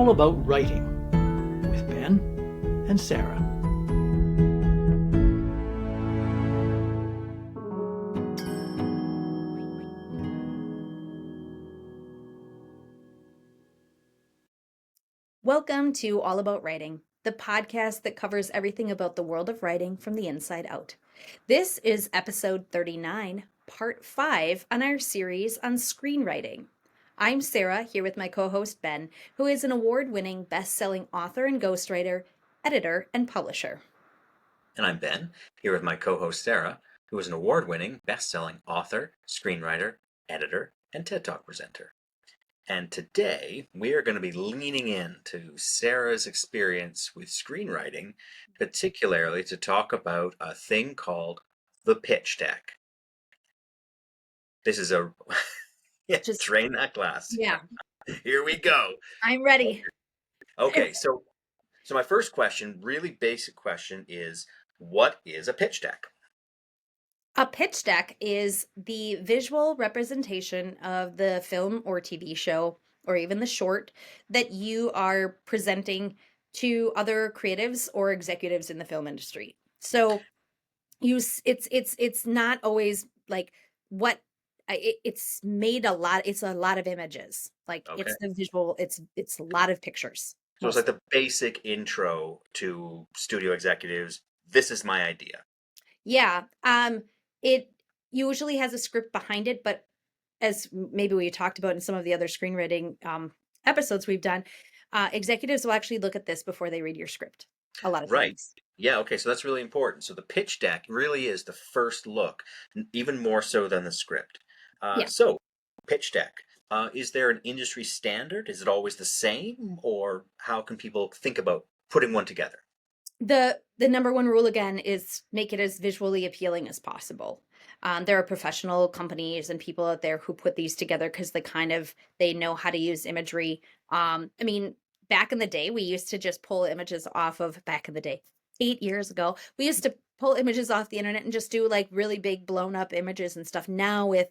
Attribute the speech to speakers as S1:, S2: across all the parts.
S1: All About Writing with Ben and Sara.
S2: Welcome to All About Writing, the podcast that covers everything about the world of writing from the inside out. This is episode 39, part 5 on our series on screenwriting. I'm Sara, here with my co-host Ben, who is an award-winning best-selling author and ghostwriter, editor, and publisher.
S3: And I'm Ben, here with my co-host Sara, who is an award-winning best-selling author, screenwriter, editor, and TED Talk presenter. And today we are going to be leaning into Sara's experience with screenwriting, particularly to talk about a thing called the pitch deck. This is a train that glass.
S2: Yeah.
S3: Here we go.
S2: I'm ready.
S3: Okay, so my first question, really basic question, is what is a pitch deck?
S2: A pitch deck is the visual representation of the film or TV show, or even the short, that you are presenting to other creatives or executives in the film industry. So it's not always like what it's made a lot. It's a lot of images. Like
S3: Okay.
S2: It's the visual. It's a lot of pictures.
S3: So it's like the basic intro to studio executives. This is my idea.
S2: Yeah. It usually has a script behind it, but as maybe we talked about in some of the other screenwriting episodes we've done, executives will actually look at this before they read your script a lot of times.
S3: Yeah, okay, so that's really important. So the pitch deck really is the first look, even more so than the script.
S2: Yeah.
S3: So, pitch deck. Is there an industry standard? Is it always the same? Or how can people think about putting one together?
S2: The number one rule again is make it as visually appealing as possible. There are professional companies and people out there who put these together because they know how to use imagery. I mean, back in the day, we used to just pull images off of 8 years ago. We used to pull images off the internet and just do like really big blown up images and stuff. Now with,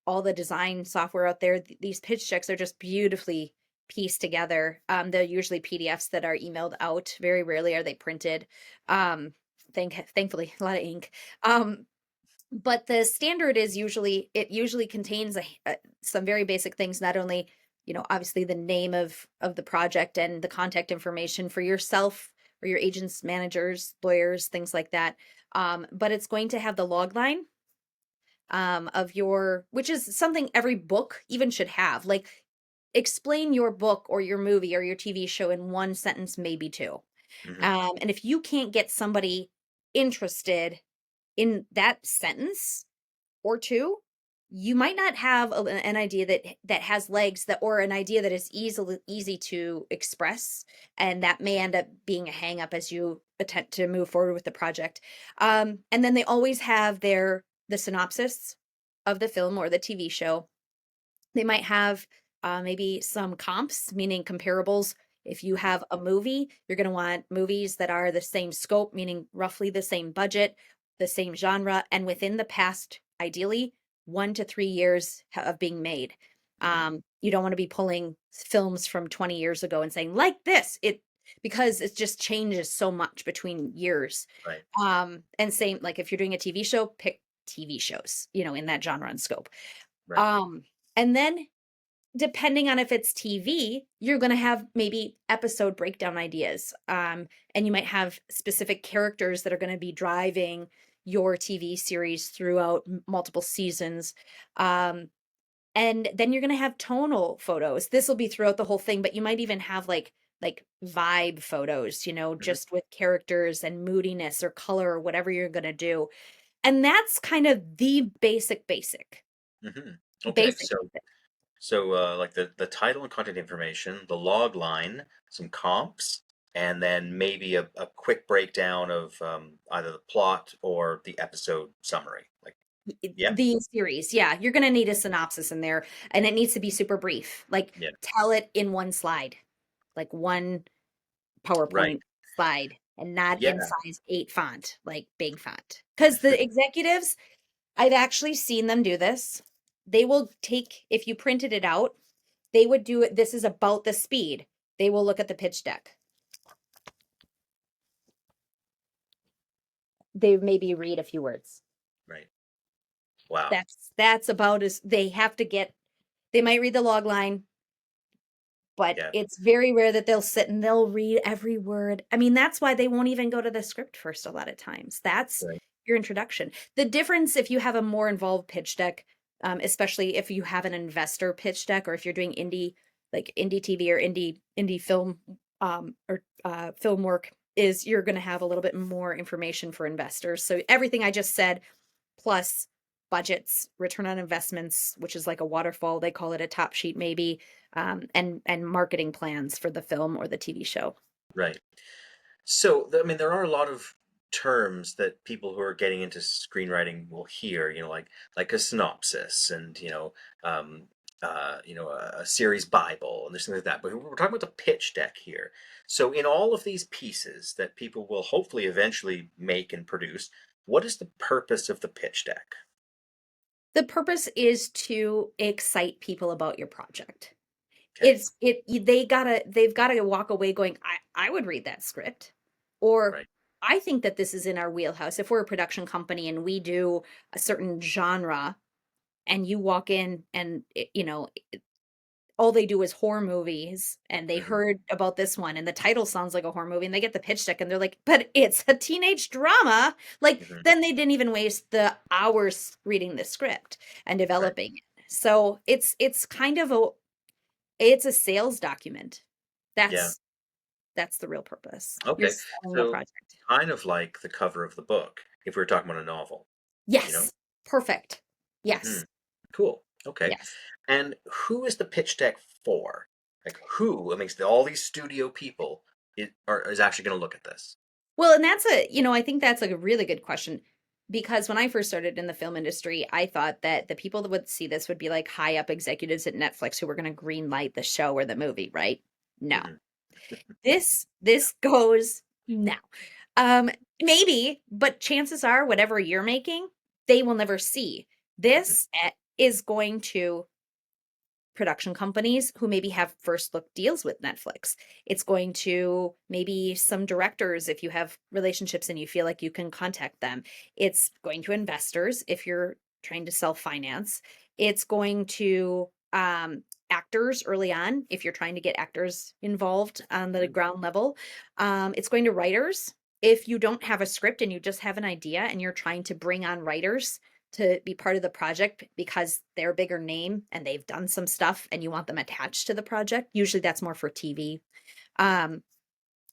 S2: all the design software out there, these pitch decks are just beautifully pieced together. They're usually PDFs that are emailed out. Very rarely are they printed. Thankfully, a lot of ink. But the standard is usually contains some very basic things. Not only, obviously the name of the project and the contact information for yourself or your agents, managers, lawyers, things like that. But it's going to have the log line which is something every book even should have. Like, explain your book or your movie or your TV show in one sentence, maybe two.
S3: Mm-hmm.
S2: And if you can't get somebody interested in that sentence or two, you might not have an idea that has legs, or an idea that is easy to express, and that may end up being a hang up as you attempt to move forward with the project. And then they always have the synopsis of the film or the TV show. They might have maybe some comps, meaning comparables. If you have a movie, you're going to want movies that are the same scope, meaning roughly the same budget, the same genre, and within the past, ideally, 1 to 3 years of being made. You don't want to be pulling films from 20 years ago and saying, like this, because it just changes so much between years.
S3: Right.
S2: And same, like if you're doing a TV show, pick TV shows, in that genre and scope.
S3: Right.
S2: And then depending on if it's TV, you're going to have maybe episode breakdown ideas. And you might have specific characters that are going to be driving your TV series throughout multiple seasons. And then you're going to have tonal photos. This will be throughout the whole thing, but you might even have like vibe photos,
S3: Mm-hmm.
S2: just with characters and moodiness or color or whatever you're going to do. And that's kind of the basic.
S3: Mm-hmm. Okay,
S2: Basic.
S3: so like the title and content information, the log line, some comps, and then maybe a quick breakdown of either the plot or the episode summary.
S2: The series, yeah, you're going to need a synopsis in there, and it needs to be super brief. Like, tell it in one slide, like one PowerPoint slide, and not in size 8 font, like big font. Because the executives, I've actually seen them do this. They will take, if you printed it out, they would do it. This is about the speed. They will look at the pitch deck. They maybe read a few words.
S3: Right. Wow.
S2: That's about as they have to get. They might read the log line, but
S3: Yeah.
S2: it's very rare that they'll sit and they'll read every word. I mean, that's why they won't even go to the script first a lot of times. That's
S3: Right.
S2: your introduction. The difference if you have a more involved pitch deck, especially if you have an investor pitch deck, or if you're doing indie TV or indie film, or film work, is you're going to have a little bit more information for investors. So everything I just said, plus budgets, return on investments, which is like a waterfall, they call it a top sheet maybe, and marketing plans for the film or the TV show.
S3: Right. So, I mean, there are a lot of terms that people who are getting into screenwriting will hear, like a synopsis and, a series Bible and this things like that. But we're talking about the pitch deck here. So, in all of these pieces that people will hopefully eventually make and produce, what is the purpose of the pitch deck?
S2: The purpose is to excite people about your project.
S3: Okay.
S2: They've gotta walk away going, I would read that script. Or
S3: Right.
S2: I think that this is in our wheelhouse. If we're a production company and we do a certain genre, and you walk in and all they do is horror movies, and they
S3: Hmm.
S2: heard about this one and the title sounds like a horror movie, and they get the pitch deck and they're like, but it's a teenage drama. Like,
S3: Hmm.
S2: then they didn't even waste the hours reading the script and
S3: Right.
S2: developing it. So it's kind of it's a sales document.
S3: Yeah.
S2: That's that's the real purpose. You're
S3: Okay.
S2: selling the
S3: So,
S2: project.
S3: kind of like the cover of the book, if we were talking about a novel, you know?
S2: Yes. Perfect.
S3: Hmm.
S2: Yes.
S3: Cool. Okay.
S2: Yes.
S3: And who is the pitch deck for? Like who amongst all these studio people is actually going to look at this?
S2: Well, and I think that's a really good question, because when I first started in the film industry, I thought that the people that would see this would be like high up executives at Netflix who were going to green light the show or the movie, right? No.
S3: Hmm.
S2: This goes now. Um, Maybe, but chances are whatever you're making, they will never see.
S3: Hmm.
S2: This is going to production companies who maybe have first look deals with Netflix. It's going to maybe some directors if you have relationships and you feel like you can contact them. It's going to investors if you're trying to self finance. It's going to actors early on if you're trying to get actors involved on the ground level. It's going to writers if you don't have a script and you just have an idea and you're trying to bring on writers to be part of the project because they're a bigger name and they've done some stuff and you want them attached to the project. Usually that's more for TV. Um,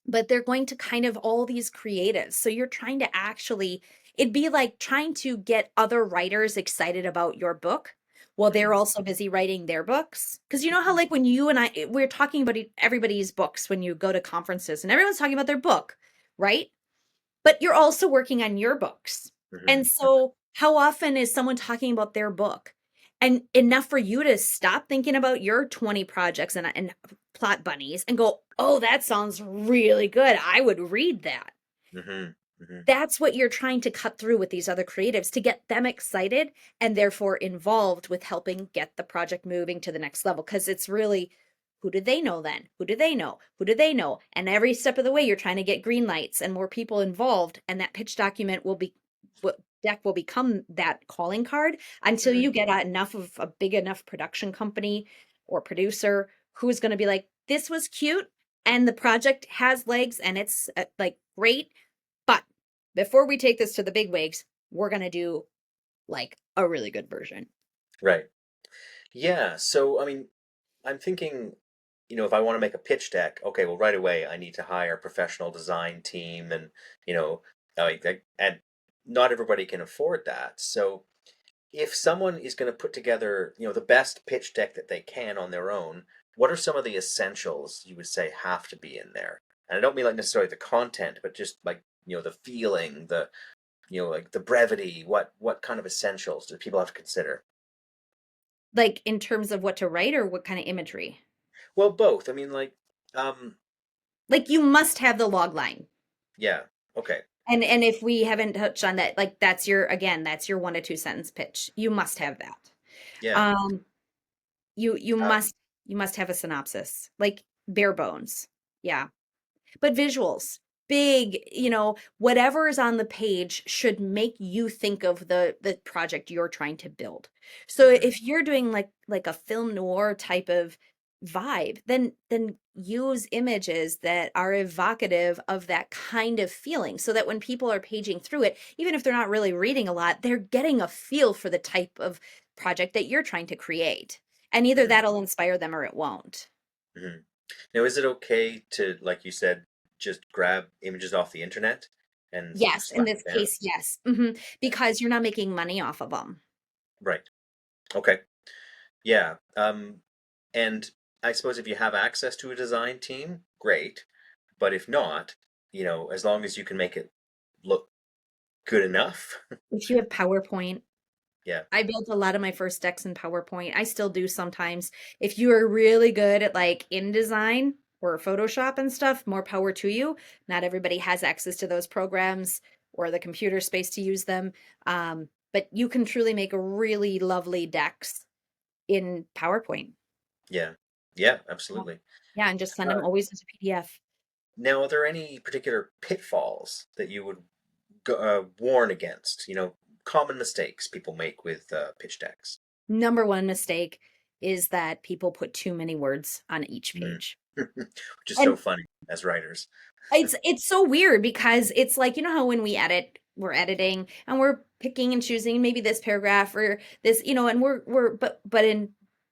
S2: but they're going to kind of all these creatives. So you're trying to actually, it'd be like trying to get other writers excited about your book while they're
S3: Hmm.
S2: also busy writing their books. Because you know how, like, when you and we're talking about everybody's books when you go to conferences and everyone's talking about their book, right? But you're also working on your books.
S3: Hmm.
S2: And so, how often is someone talking about their book? And enough for you to stop thinking about your 20 projects and plot bunnies and go, oh, that sounds really good. I would read that.
S3: Hmm. Hmm.
S2: That's what you're trying to cut through with these other creatives to get them excited and therefore involved with helping get the project moving to the next level. Because it's really, who do they know then? Who do they know? Who do they know? And every step of the way, you're trying to get green lights and more people involved. And that pitch document deck will become that calling card until
S3: Hmm.
S2: you get enough of a big enough production company or producer who's going to be like, this was cute and the project has legs and it's like great, but before we take this to the big wigs, we're going to do like a really good version.
S3: Right. Yeah. So, I mean, I'm thinking, if I want to make a pitch deck, okay, well, right away I need to hire a professional design team, and you know, and not everybody can afford that. So, if someone is going to put together, the best pitch deck that they can on their own, what are some of the essentials you would say have to be in there? And I don't mean like necessarily the content, but just like, the feeling, like the brevity, what kind of essentials do people have to consider?
S2: Like in terms of what to write or what kind of imagery?
S3: Well, both. I mean, like, um,
S2: Like you must have the log line.
S3: yeah, okay,
S2: And if we haven't touched on that, like that's your 1 to 2 sentence pitch. You must have that.
S3: yeah,
S2: Um you
S3: um,
S2: must have a synopsis. Like bare bones. Yeah. But visuals, big, whatever is on the page should make you think of the project you're trying to build. So
S3: Hmm.
S2: if you're doing like a film noir type of vibe, then use images that are evocative of that kind of feeling so that when people are paging through it, even if they're not really reading a lot, they're getting a feel for the type of project that you're trying to create. And either
S3: Hmm.
S2: that'll inspire them or it won't.
S3: Hmm. Now, is it okay to, like you said, just grab images off the internet and
S2: Yes, in
S3: slap
S2: this
S3: it down?
S2: case, yes. Because you're not making money off of them.
S3: Right. Okay. Yeah. And I suppose if you have access to a design team, great. But if not, as long as you can make it look good enough.
S2: If you have PowerPoint,
S3: Yeah.
S2: I built a lot of my first decks in PowerPoint. I still do sometimes. If you are really good at like InDesign or Photoshop and stuff, more power to you. Not everybody has access to those programs or the computer space to use them. But you can truly make really lovely decks in PowerPoint.
S3: Yeah. Yeah,
S2: Yeah,
S3: absolutely.
S2: yeah, and just send them
S3: Uh,
S2: always as a PDF.
S3: Now, are there any particular pitfalls that you would warn against? Common mistakes people make with pitch decks.
S2: Number one mistake is that people put too many words on each
S3: Mm.
S2: page.
S3: Which is so
S2: And
S3: funny as writers.
S2: it's so weird because it's like, how when we edit, we're editing and we're picking and choosing maybe this paragraph or this, and we're but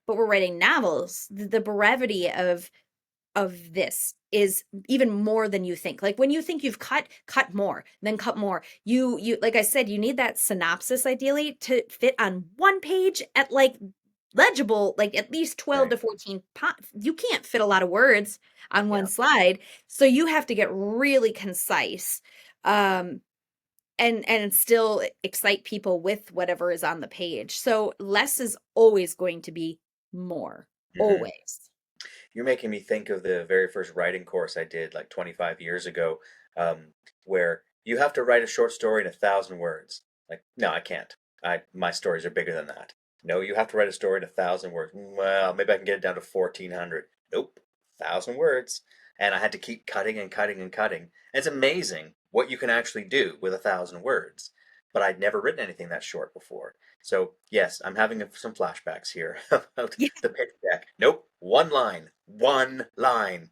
S2: we're writing novels. The brevity of this is even more than you think. Like when you think you've cut more, then cut more. You like I said, you need that synopsis ideally to fit on one page at like legible, like at least 12
S3: Right.
S2: to 14 you can't fit a lot of words on one
S3: Yeah.
S2: slide. So you have to get really concise. Um and still excite people with whatever is on the page. So less is always going to be more.
S3: Hmm.
S2: Always.
S3: You're making me think of the very first writing course I did like 25 years ago, where you have to write a short story in 1,000 words. Like, no, I can't. My stories are bigger than that. No, you have to write a story in 1,000 words. Well, maybe I can get it down to 1,400. Nope, 1,000 words. And I had to keep cutting and cutting and cutting. And it's amazing what you can actually do with 1,000 words. But I'd never written anything that short before. So, yes, I'm having some flashbacks here about the pitch deck. Nope, one line, one line.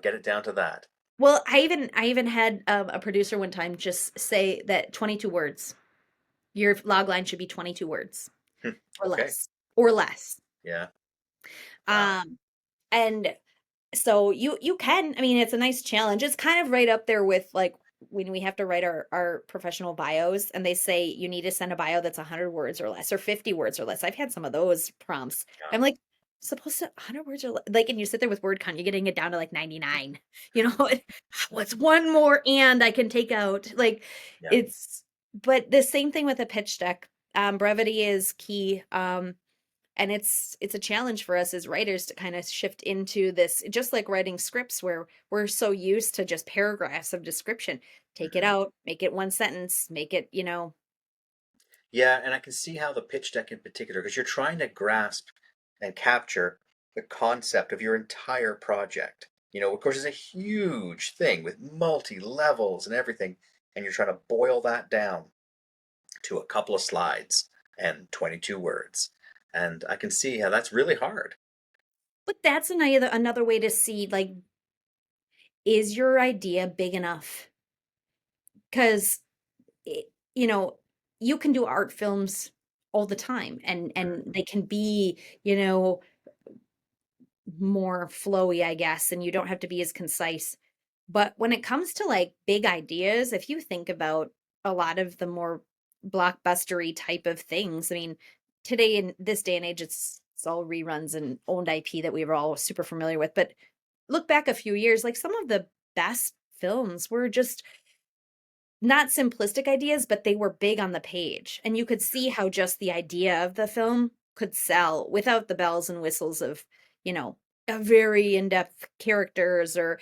S3: Get it down to that.
S2: Well, I even had a producer one time just say that 22 words. Your log line should be 22 words or
S3: Okay.
S2: less or less.
S3: Yeah. Wow.
S2: Um, and so you can, I mean, it's a nice challenge. It's kind of right up there with like when we have to write our professional bios and they say you need to send a bio that's 100 words or less or 50 words or less. I've had some of those prompts.
S3: Yeah.
S2: I'm like, supposed to 100 words or like, and you sit there with word count, you're getting it down to like 99. What's one more and I can take out? Like
S3: Yeah.
S2: it's, but the same thing with a pitch deck. Brevity is key. And it's a challenge for us as writers to kind of shift into this, just like writing scripts where we're so used to just paragraphs of description. Take it
S3: Hmm.
S2: out, make it one sentence, make it,
S3: Yeah, and I can see how the pitch deck in particular, because you're trying to grasp and capture the concept of your entire project. Of course, it's a huge thing with multi levels and everything, and you're trying to boil that down to a couple of slides and 22 words. And I can see how that's really hard.
S2: but that's another way to see like, is your idea big enough? Because you know, you can do art films all the time and
S3: Mhm.
S2: they can be, more flowy, I guess, and you don't have to be as concise. But when it comes to like big ideas, if you think about a lot of the more blockbustery type of things, I mean, today in this day and age, it's all reruns and owned IP that we were all super familiar with. But look back a few years, like some of the best films were just not simplistic ideas, but they were big on the page. And you could see how just the idea of the film could sell without the bells and whistles of, a very in-depth characters or,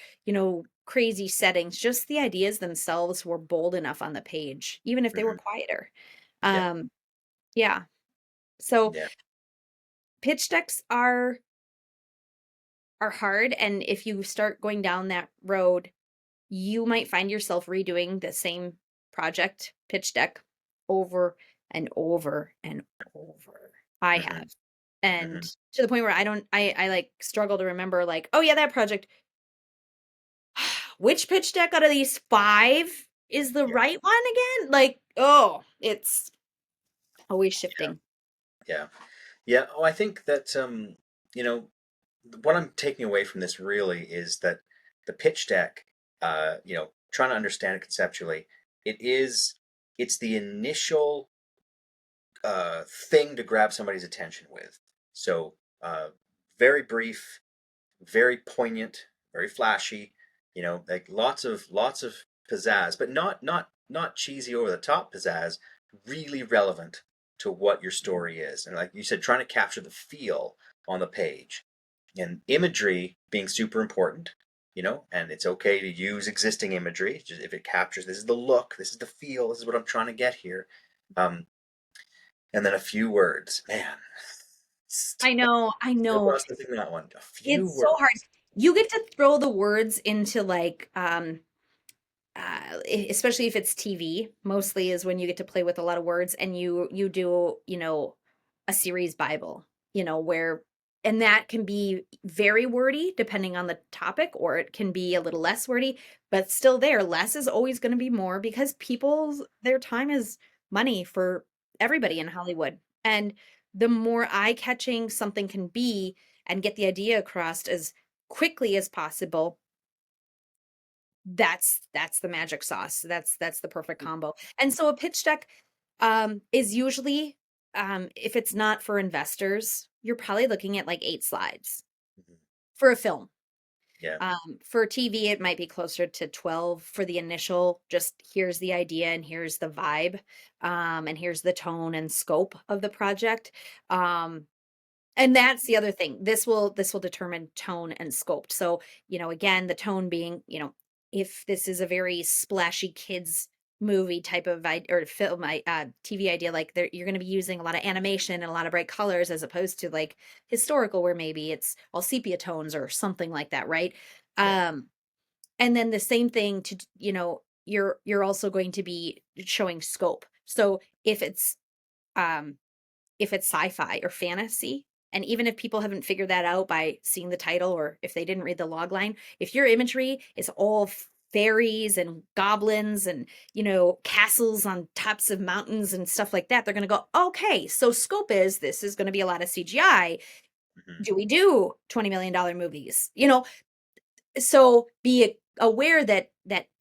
S2: crazy settings. Just the ideas themselves were bold enough on the page, even if they were
S3: Mhm.
S2: quieter.
S3: Yeah.
S2: Um, yeah. So
S3: Yeah.
S2: pitch decks are are hard, and if you start going down that road, you might find yourself redoing the same project pitch deck over and over and over. I
S3: Hmm.
S2: have. And
S3: Hmm.
S2: to the point where I like struggle to remember like, oh yeah, that project, which pitch deck out of these five is the
S3: Yeah.
S2: right one again? Like, oh, it's always shifting.
S3: Yeah. Yeah. Oh, I think that you know, what I'm taking away from this really is that the pitch deck, trying to understand it conceptually, it is it's the initial thing to grab somebody's attention with. So very brief, very poignant, very flashy. Like lots of pizzazz, but not cheesy over the top pizzazz. Really relevant to what your story is, and like you said, trying to capture the feel on the page, and imagery being super important. And it's okay to use existing imagery just if it captures. This is the look. This is the feel. This is what I'm trying to get here. Um, and then a few words, man.
S2: I
S3: Still,
S2: know, I
S3: still
S2: know.
S3: processing that one. A few
S2: It's so hard.
S3: words.
S2: You get to throw the words into like especially if it's TV, mostly is when you get to play with a lot of words and you do, a series Bible, where and that can be very wordy depending on the topic, or it can be a little less wordy, but still there, less is always going to be more because people's their time is money for everybody in Hollywood. And the more eye-catching something can be and get the idea across as quickly as possible, that's the magic sauce. That's the perfect combo. And so a pitch deck is usually if it's not for investors, you're probably looking at like 8 slides
S3: Mhm.
S2: for a film.
S3: Yeah.
S2: For TV, it might be closer to 12 for the initial, just here's the idea and here's the vibe, and here's the tone and scope of the project. And that's the other thing. This will determine tone and scope. So, again, the tone being, if this is a very splashy kids movie type of or film TV idea, like you're going to be using a lot of animation and a lot of bright colors as opposed to like historical where maybe it's all sepia tones or something like that, right?
S3: Yeah.
S2: Um and then the same thing to, you're also going to be showing scope. So um if it's sci-fi or fantasy, and even if people haven't figured that out by seeing the title or if they didn't read the log line, if your imagery is all fairies and goblins and, castles on tops of mountains and stuff like that, they're going to go, okay, so scope is this is going to be a lot of CGI.
S3: Hmm.
S2: Do we do $20 million movies? So be aware that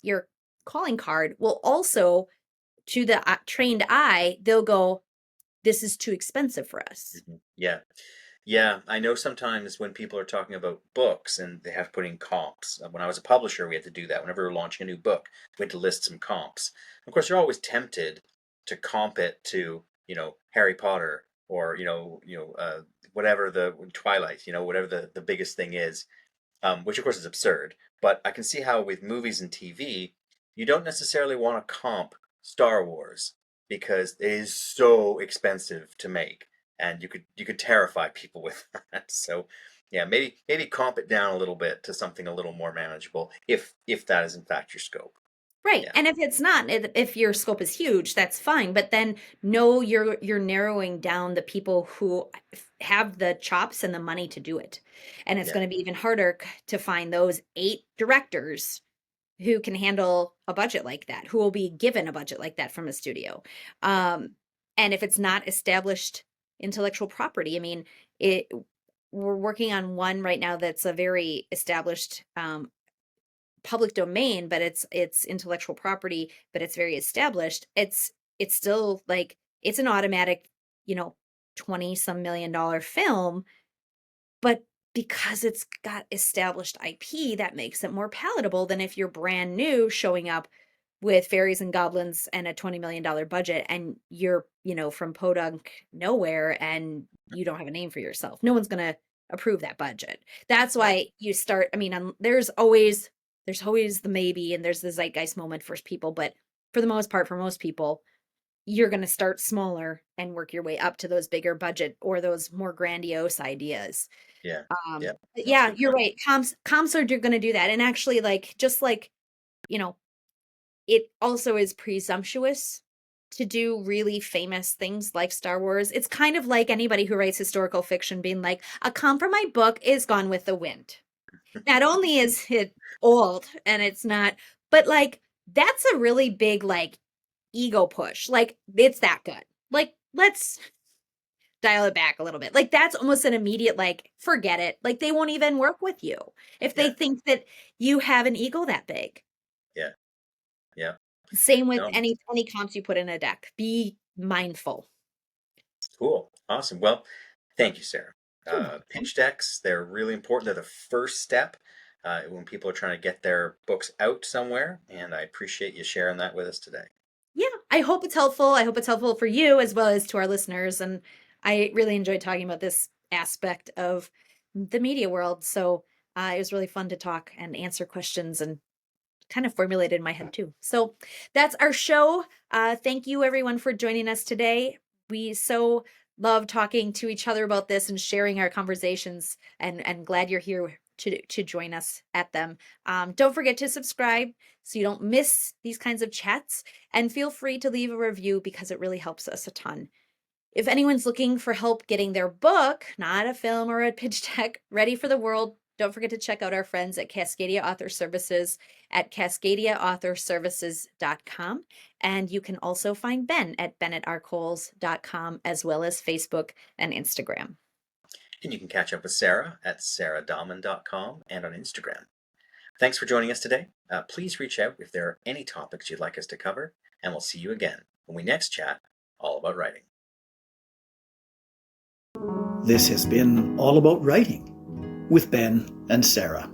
S2: your calling card will also, to the trained eye, they'll go, this is too expensive for us.
S3: Hmm. Yeah. Yeah. I know sometimes when people are talking about books and they have to put in comps. When I was a publisher, we had to do that. Whenever we were launching a new book, we had to list some comps. Of course, you're always tempted to comp it to, Harry Potter or, whatever the Twilight, whatever the biggest thing is, which of course is absurd. But I can see how with movies and TV, you don't necessarily want to comp Star Wars because it is so expensive to make, and you could terrify people with that. So, yeah, maybe comp it down a little bit to something a little more manageable, if that is in fact your scope.
S2: Right.
S3: Yeah,
S2: And if it's not, if your scope is huge, that's fine. But then know you're narrowing down the people who have the chops and the money to do it. And it's
S3: yeah,
S2: going to be even harder to find those 8 directors who can handle a budget like that, who will be given a budget like that from a studio. And if it's not established intellectual property, I mean, it we're working on one right now that's a very established public domain, but it's intellectual property, but it's very established. It's still like it's an automatic, you know, 20 some million-dollar film, but because it's got established IP, that makes it more palatable than if you're brand new showing up with fairies and goblins and a $20 million budget and you're, from podunk nowhere and you don't have a name for yourself. No one's going to approve that budget. That's
S3: right.
S2: why you start, I mean, there's always the maybe and there's the zeitgeist moment for people, but for the most part, for most people, you're going to start smaller and work your way up to those bigger budget or those more grandiose ideas.
S3: Yeah. Yeah.
S2: But
S3: That's a
S2: yeah,
S3: good
S2: you're
S3: point.
S2: right. Comps are going to do that. And actually, like, just like, you know, it also is presumptuous to do really famous things like Star Wars. It's kind of like anybody who writes historical fiction being like, a comp for my book is Gone with the Wind. Not only is it old and it's not, but like, that's a really big, like, ego push. Like, it's that good. Like, let's dial it back a little bit. Like, that's almost an immediate, like, forget it. Like, they won't even work with you if they
S3: Yeah.
S2: think that you have an ego that big.
S3: Yeah. Yeah.
S2: Same with
S3: No,
S2: any comps you put in a deck. Be mindful.
S3: cool. Awesome. Well, thank you, Sarah.
S2: You're welcome.
S3: Pitch decks, they're really important. They're the first step when people are trying to get their books out somewhere. And I appreciate you sharing that with us today.
S2: Yeah, I hope it's helpful. I hope it's helpful for you as well as to our listeners. And I really enjoyed talking about this aspect of the media world. So it was really fun to talk and answer questions and kind of formulated in my head too. So that's our show. Thank you everyone for joining us today. We so love talking to each other about this and sharing our conversations, and glad you're here to join us at them. Don't forget to subscribe so you don't miss these kinds of chats, and feel free to leave a review because it really helps us a ton. If anyone's looking for help getting their book, not a film or a pitch deck, ready for the world, don't forget to check out our friends at Cascadia Author Services at cascadiaauthorservices.com. And you can also find Ben at bennettrcoles.com, as well as Facebook and Instagram.
S3: And you can catch up with Sarah at sarahdahlman.com and on Instagram. Thanks for joining us today. Please reach out if there are any topics you'd like us to cover, and we'll see you again when we next chat all about writing.
S1: This has been All About Writing with Ben and Sara.